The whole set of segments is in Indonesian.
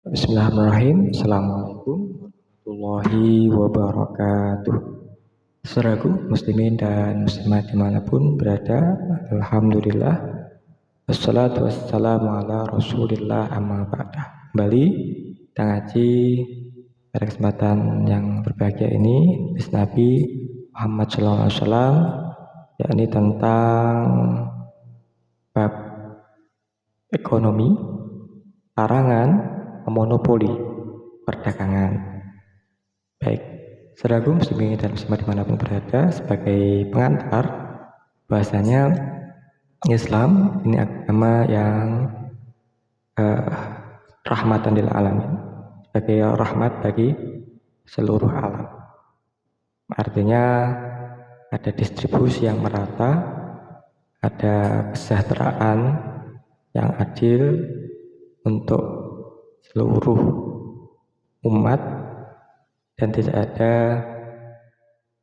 Bismillahirrahmanirrahim. Assalamualaikum warahmatullahi wabarakatuh. Saudaraku muslimin dan muslimat dimanapun berada, alhamdulillah wassalatu wassalamu ala rasulillah amma ba'dah. Kembali kita ngaji pada kesempatan yang berbahagia ini hadis Nabi Muhammad SAW, yakni tentang bab ekonomi, larangan monopoli perdagangan. Baik, saudaraku muslimin dan muslimat dimanapun berada, sebagai pengantar, bahasanya Islam ini agama yang rahmatan lil alamin, sebagai rahmat bagi seluruh alam. Artinya ada distribusi yang merata, ada kesejahteraan yang adil untuk seluruh umat, dan tidak ada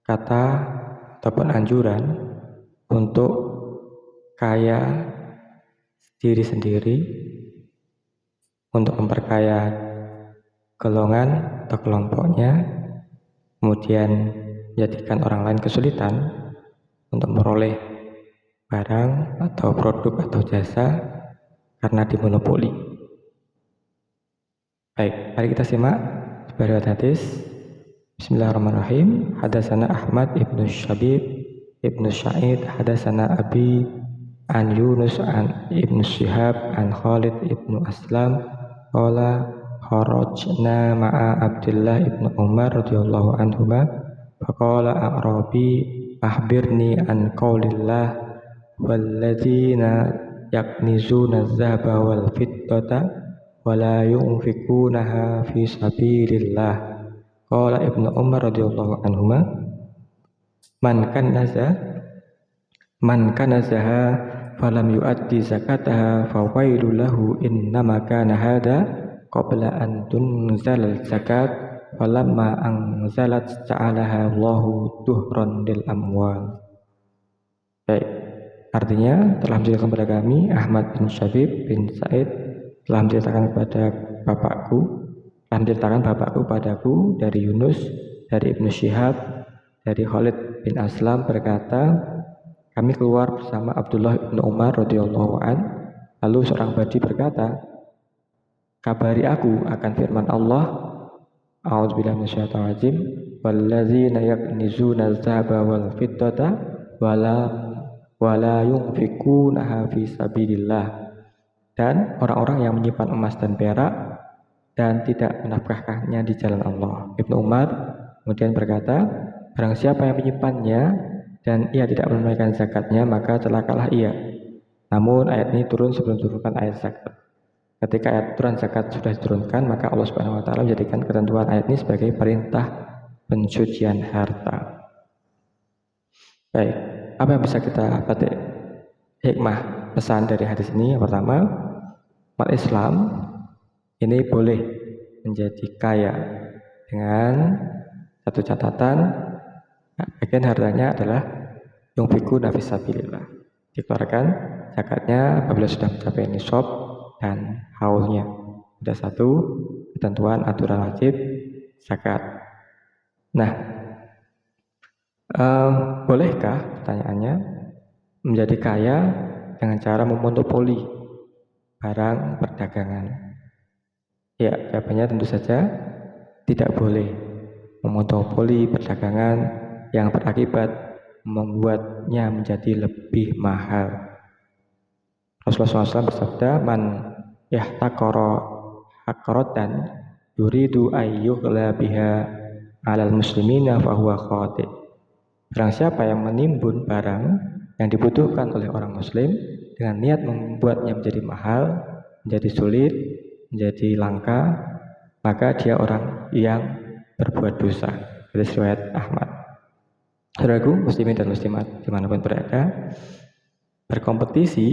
kata ataupun anjuran untuk kaya sendiri-sendiri, untuk memperkaya golongan atau kelompoknya, kemudian menjadikan orang lain kesulitan untuk memperoleh barang atau produk atau jasa karena dimonopoli. Baik, mari kita simak sebuah hadis. Bismillahirrahmanirrahim. Hadatsana Ahmad ibnu Syabib ibnu Sa'id, hadatsana Abi an Yunus an ibnu Syihab an Khalid ibnu Aslam qala kharajna ma'a Abdullah ibnu Umar radhiyallahu anhuma faqala a'rabi akhbirni an qaulillah walladzina yaknizuna adh-dhahaba wal fiddata wala yunfikunaha fi sabilillah. Qala Ibnu Umar radhiyallahu anhuma man kanazaha falam yuaddi zakataha fawailul lahu innama kana hada qabla an tunzal zakat falamma anzalat ja'alaha Allahu tuhran lil amwal. Baik, artinya telah menjelaskan kepada kami Ahmad bin Syabib bin Sa'id telah menceritakan bapakku padaku dari Yunus, dari Ibnu Syihab, dari Khalid bin Aslam berkata, kami keluar bersama Abdullah bin Umar radhiyallahu an. Lalu seorang badi berkata, kabari aku akan firman Allah, a'udzubillahi minasyaitonir rajim, walladzina yaknizuna adz-dzahaba wal fiddata wala yunfikunaha fi sabilillah. Dan orang-orang yang menyimpan emas dan perak dan tidak menafkahkannya di jalan Allah. Ibnu Umar kemudian berkata, barang siapa yang menyimpannya dan ia tidak menunaikan zakatnya, maka celakalah ia. Namun ayat ini turun sebelum turunkan ayat zakat. Ketika ayat turun zakat sudah diturunkan, maka Allah Subhanahu wa taala menjadikan ketentuan ayat ini sebagai perintah pensucian harta. Baik, apa yang bisa kita petik hikmah pesan dari hadis ini? Yang pertama, umat Islam ini boleh menjadi kaya dengan satu catatan, bagian hartanya adalah yunfikuna fi sabilillah, dikeluarkan zakatnya apabila sudah mencapai nisab dan haulnya. Ada satu ketentuan aturan wajib zakat. Nah, bolehkah, pertanyaannya, menjadi kaya dengan cara memonopoli barang perdagangan? Ya, jawabannya tentu saja tidak boleh memonopoli perdagangan yang berakibat membuatnya menjadi lebih mahal. Rasulullah SAW bersabda, man yahtaqara haqqaratan yuridu ayyughla biha 'alal muslimina fahuwa khati'. Barang siapa yang menimbun barang yang dibutuhkan oleh orang muslim dengan niat membuatnya menjadi mahal, menjadi sulit, menjadi langka, maka dia orang yang berbuat dosa. Hadis riwayat Ahmad. Saudaraku muslimin dan muslimat dimanapun berada, berkompetisi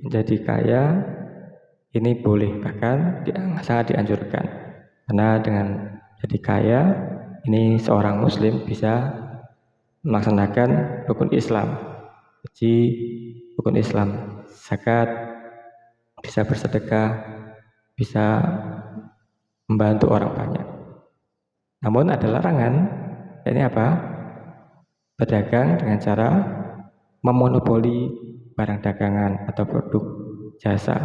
menjadi kaya ini boleh, bahkan sangat dianjurkan, karena dengan jadi kaya ini seorang muslim bisa melaksanakan rukun Islam, haji, rukun Islam, zakat, bisa bersedekah, bisa membantu orang banyak. Namun ada larangan, ini apa? Berdagang dengan cara memonopoli barang dagangan atau produk jasa.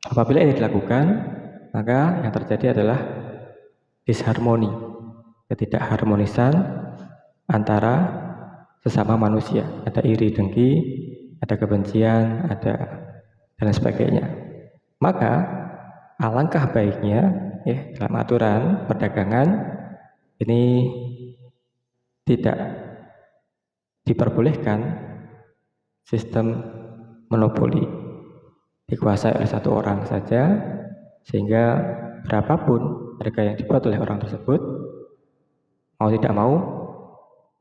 Apabila ini dilakukan, maka yang terjadi adalah disharmoni, ketidakharmonisan antara sesama manusia. Ada iri dengki, ada kebencian, ada dan sebagainya. Maka alangkah baiknya dalam aturan perdagangan ini tidak diperbolehkan sistem monopoli dikuasai oleh satu orang saja, sehingga berapapun harga yang dibuat oleh orang tersebut, mau tidak mau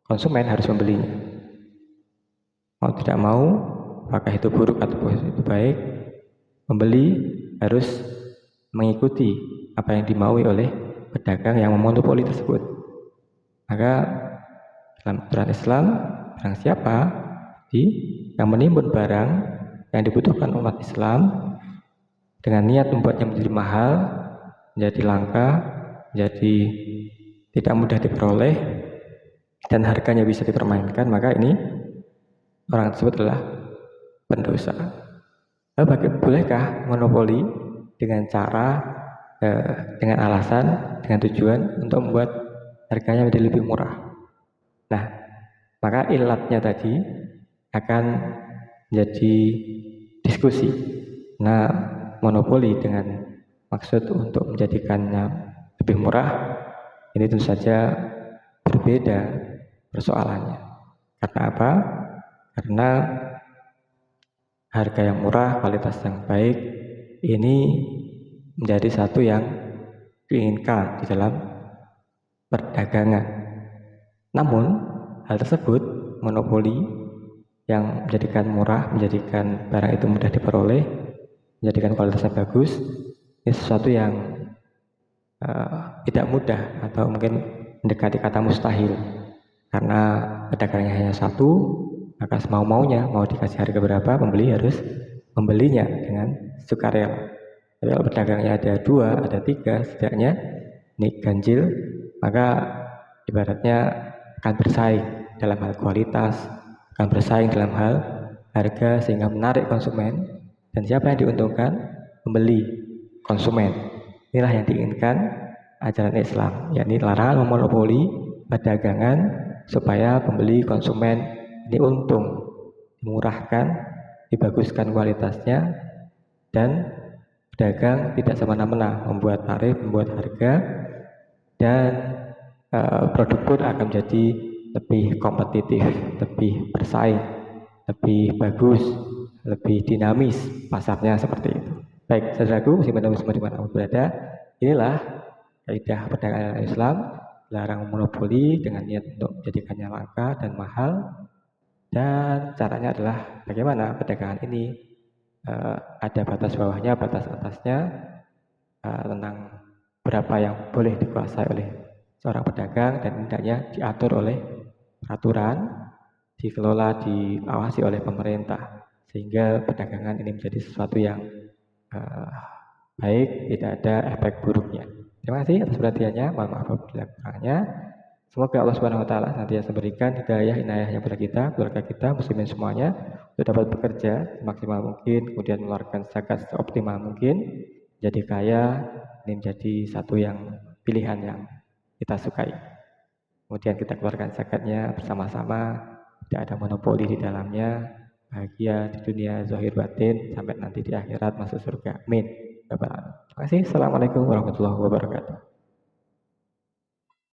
konsumen harus membelinya. Mau tidak mau, apakah itu buruk atau itu baik, pembeli harus mengikuti apa yang dimaui oleh pedagang yang memonopoli tersebut. Maka dalam aturan Islam, barang siapa yang menimbun barang yang dibutuhkan umat Islam dengan niat membuatnya menjadi mahal, menjadi langka, menjadi tidak mudah diperoleh, dan harganya bisa dipermainkan, maka ini orang tersebut adalah pendosa. Bolehkah monopoli dengan cara, dengan alasan, dengan tujuan untuk membuat harganya menjadi lebih murah? Nah, maka ilatnya tadi akan menjadi diskusi. Nah, monopoli dengan maksud untuk menjadikannya lebih murah, ini tentu saja berbeda persoalannya. Karena apa? Karena harga yang murah, kualitas yang baik, ini menjadi satu yang diinginkan di dalam perdagangan. Namun, hal tersebut, monopoli yang menjadikan murah, menjadikan barang itu mudah diperoleh, menjadikan kualitasnya bagus, ini sesuatu yang tidak mudah atau mungkin mendekati kata mustahil. Karena pedagangnya hanya satu, maka semau-maunya, mau dikasih harga berapa, pembeli harus membelinya dengan sukarela. Tapi kalau pedagangnya ada 2, ada 3, setidaknya ini ganjil, maka ibaratnya akan bersaing dalam hal kualitas, akan bersaing dalam hal harga, sehingga menarik konsumen. Dan siapa yang diuntungkan? Pembeli, konsumen. Inilah yang diinginkan ajaran Islam, yakni larangan memonopoli perdagangan supaya pembeli, konsumen ini untung, dimurahkan, dibaguskan kualitasnya, dan pedagang tidak semena-mena membuat tarif, membuat harga, dan produk pun akan menjadi lebih kompetitif, lebih bersaing, lebih bagus, lebih dinamis pasarnya, seperti itu. Baik, saudaraku, muslim dimanapun berada, inilah kaidah perdagangan Islam, larang monopoli dengan niat untuk menjadikannya langka dan mahal. Dan caranya adalah bagaimana perdagangan ini ada batas bawahnya, batas atasnya, tentang berapa yang boleh dikuasai oleh seorang pedagang, dan hendaknya diatur oleh peraturan, dikelola, diawasi oleh pemerintah, sehingga perdagangan ini menjadi sesuatu yang baik, tidak ada efek buruknya. Terima kasih atas perhatiannya. Mohon maaf apabila kurangnya. Semoga Allah Subhanahu wa taala senantiasa berikan hidayah inayahnya kepada kita, keluarga kita, muslimin semuanya, untuk dapat bekerja semaksimal mungkin, kemudian mengeluarkan zakat seoptimal mungkin, jadi kaya, ini menjadi satu yang pilihan yang kita sukai. Kemudian kita keluarkan zakatnya bersama-sama, tidak ada monopoli di dalamnya, bahagia di dunia zahir batin, sampai nanti di akhirat masuk surga. Amin. Terima kasih. Assalamualaikum warahmatullahi wabarakatuh.